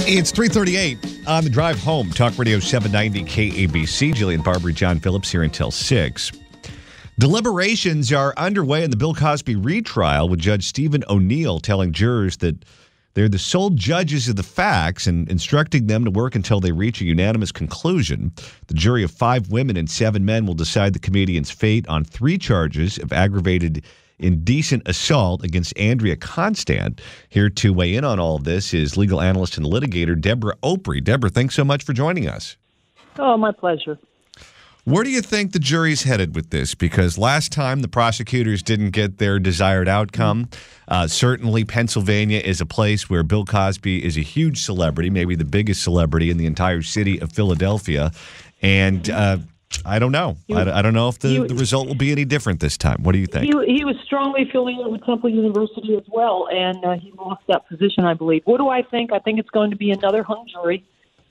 It's 3:38 on the drive home. Talk Radio 790 KABC. Jillian Barber, John Phillips here until 6. Deliberations are underway in the Bill Cosby retrial, with Judge Stephen O'Neill telling jurors that they're the sole judges of the facts and instructing them to work until they reach a unanimous conclusion. The jury of 5 women and 7 men will decide the comedian's fate on 3 charges of aggravated indecent assault against Andrea Constant. Here to weigh in on all of this is legal analyst and litigator Debra Opri. Debra, thanks so much for joining us. Oh, my pleasure. Where do you think the jury's headed with this? Because last time the prosecutors didn't get their desired outcome. Certainly Pennsylvania is a place where Bill Cosby is a huge celebrity, maybe the biggest celebrity in the entire city of Philadelphia. And I don't know. I don't know if the result will be any different this time. What do you think? He was strongly affiliated with Temple University as well, and he lost that position, I believe. What do I think? I think it's going to be another hung jury.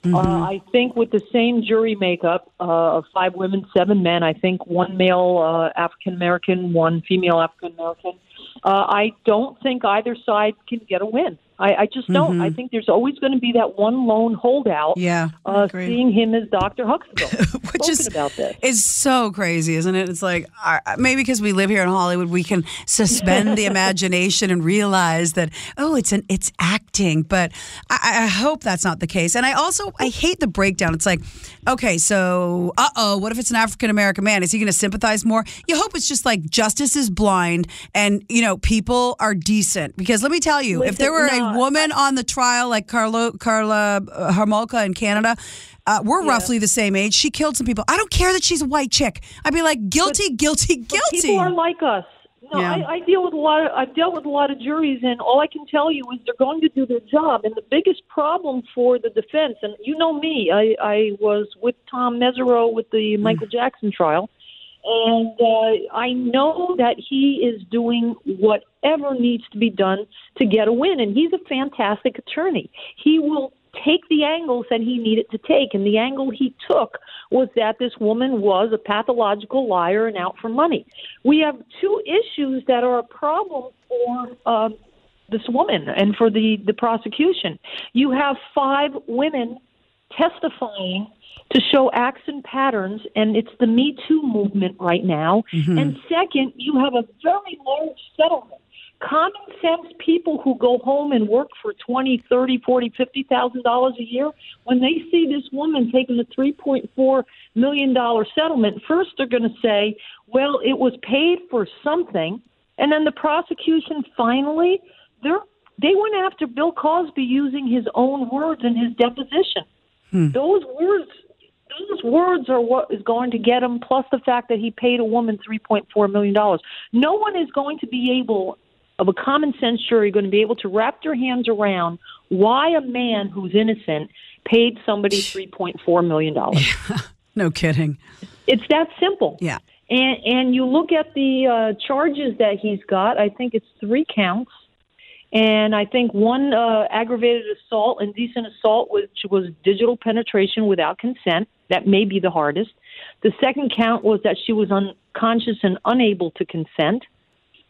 I think with the same jury makeup of 5 women, 7 men, I think 1 male African-American, 1 female African-American. I don't think either side can get a win. I just don't. I think there's always going to be that one lone holdout. Yeah, seeing him as Dr. Huxtable. Which is so crazy, isn't it? It's like, maybe because we live here in Hollywood, we can suspend the imagination and realize that, it's acting. But I hope that's not the case. And I hate the breakdown. It's like, okay, so, what if it's an African-American man? Is he going to sympathize more? You hope it's just like justice is blind and, people are decent. Because let me tell you, if there were a woman on the trial like Carla Homolka in Canada, we're roughly the same age. She killed some people. I don't care that she's a white chick. I'd be like, guilty. People are like us. No, yeah. I've dealt with a lot of juries, and all I can tell you is they're going to do their job. And the biggest problem for the defense, and you know me, I was with Tom Mesereau with the Michael Jackson trial, and I know that he is doing whatever needs to be done to get a win. And he's a fantastic attorney. He will take the angles that he needed to take. And the angle he took was that this woman was a pathological liar and out for money. We have 2 issues that are a problem for this woman and for the prosecution. You have 5 women testifying to show acts and patterns, and it's the Me Too movement right now. And second, you have a very large settlement. Common sense people who go home and work for $20,000, $30,000, $40,000, $50,000 a year, when they see this woman taking a $3.4 million settlement, first they're going to say, well, it was paid for something. And then the prosecution finally, they went after Bill Cosby using his own words in his deposition. Those words are what is going to get him, plus the fact that he paid a woman $3.4 million. No one is going to be able, of a common sense jury, going to be able to wrap their hands around why a man who's innocent paid somebody $3.4 million. Yeah, no kidding. It's that simple. Yeah. And you look at the charges that he's got, I think it's 3 counts. And I think 1 aggravated assault, indecent assault, which was digital penetration without consent. That may be the hardest. The second count was that she was unconscious and unable to consent.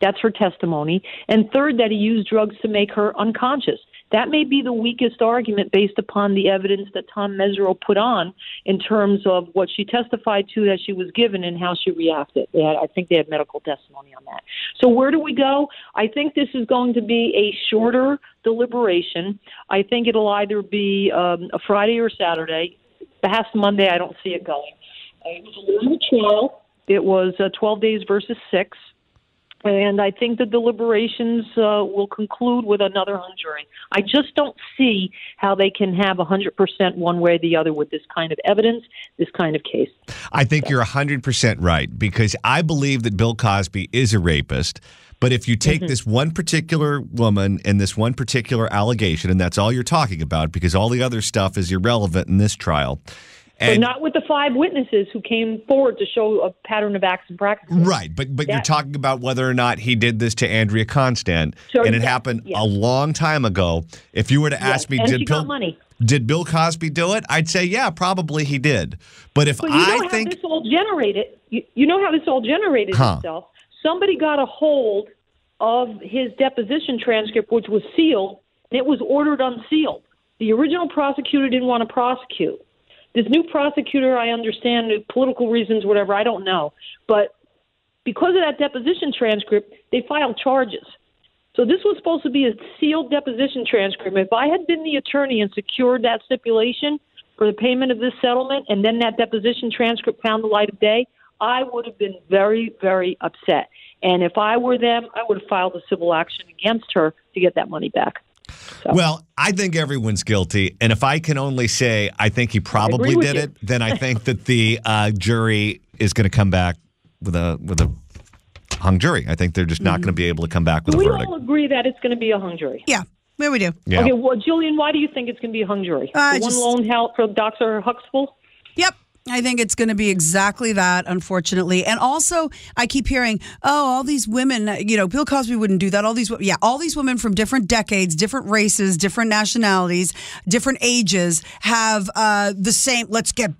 That's her testimony. And third, that he used drugs to make her unconscious. That may be the weakest argument based upon the evidence that Tom Mesereau put on in terms of what she testified to that she was given and how she reacted. I think they had medical testimony on that. So where do we go? I think this is going to be a shorter deliberation. I think it'll either be a Friday or Saturday. Past Monday, I don't see it going. It was a long trial. It was 12 days versus 6. And I think the deliberations will conclude with another hung jury. I just don't see how they can have 100% one way or the other with this kind of evidence, this kind of case. I think you're 100% right, because I believe that Bill Cosby is a rapist. But if you take this one particular woman and this one particular allegation, and that's all you're talking about, because all the other stuff is irrelevant in this trial. But not with the 5 witnesses who came forward to show a pattern of acts and practices. Right, but you're talking about whether or not he did this to Andrea Constant, and it happened a long time ago. If you were to ask me, did Bill Cosby do it? I'd say, yeah, probably he did. But if I think this all generated, you know how this all generated itself. Somebody got a hold of his deposition transcript, which was sealed, and it was ordered unsealed. The original prosecutor didn't want to prosecute. This new prosecutor, I understand, political reasons, whatever, I don't know. But because of that deposition transcript, they filed charges. So this was supposed to be a sealed deposition transcript. If I had been the attorney and secured that stipulation for the payment of this settlement, and then that deposition transcript found the light of day, I would have been very, very upset. And if I were them, I would have filed a civil action against her to get that money back. So. Well, I think everyone's guilty. And if I can only say I think he probably did it, then I think that the jury is going to come back with a hung jury. I think they're just not going to be able to come back with a verdict. We all agree that it's going to be a hung jury. Yeah, there we do. Yeah. Okay, well, Jillian, why do you think it's going to be a hung jury? The one lone help for Dr. Huxtable? Yep. I think it's going to be exactly that, unfortunately. And also, I keep hearing, all these women, Bill Cosby wouldn't do that. All these women from different decades, different races, different nationalities, different ages have the same, let's get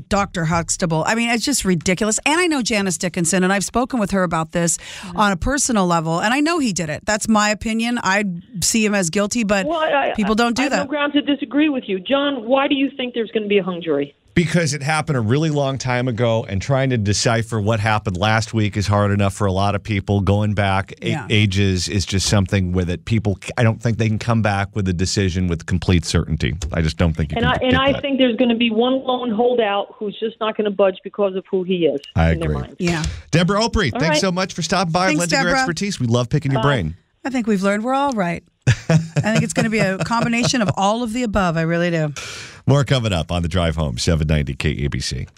Dr. Huxtable. I mean, it's just ridiculous. And I know Janice Dickinson, and I've spoken with her about this on a personal level, and I know he did it. That's my opinion. I see him as guilty, but people don't do that. I have no ground to disagree with you. John, why do you think there's going to be a hung jury? Because it happened a really long time ago, and trying to decipher what happened last week is hard enough for a lot of people. Going back ages is just something with it. People, I don't think they can come back with a decision with complete certainty. I just don't think you can. And I think there's going to be one lone holdout who's just not going to budge because of who he is. I agree. Yeah. Debra Opri, thanks so much for stopping by and lending your expertise. We love picking your brain. I think we've learned we're all right. I think it's going to be a combination of all of the above. I really do. More coming up on the drive home, 790 KABC.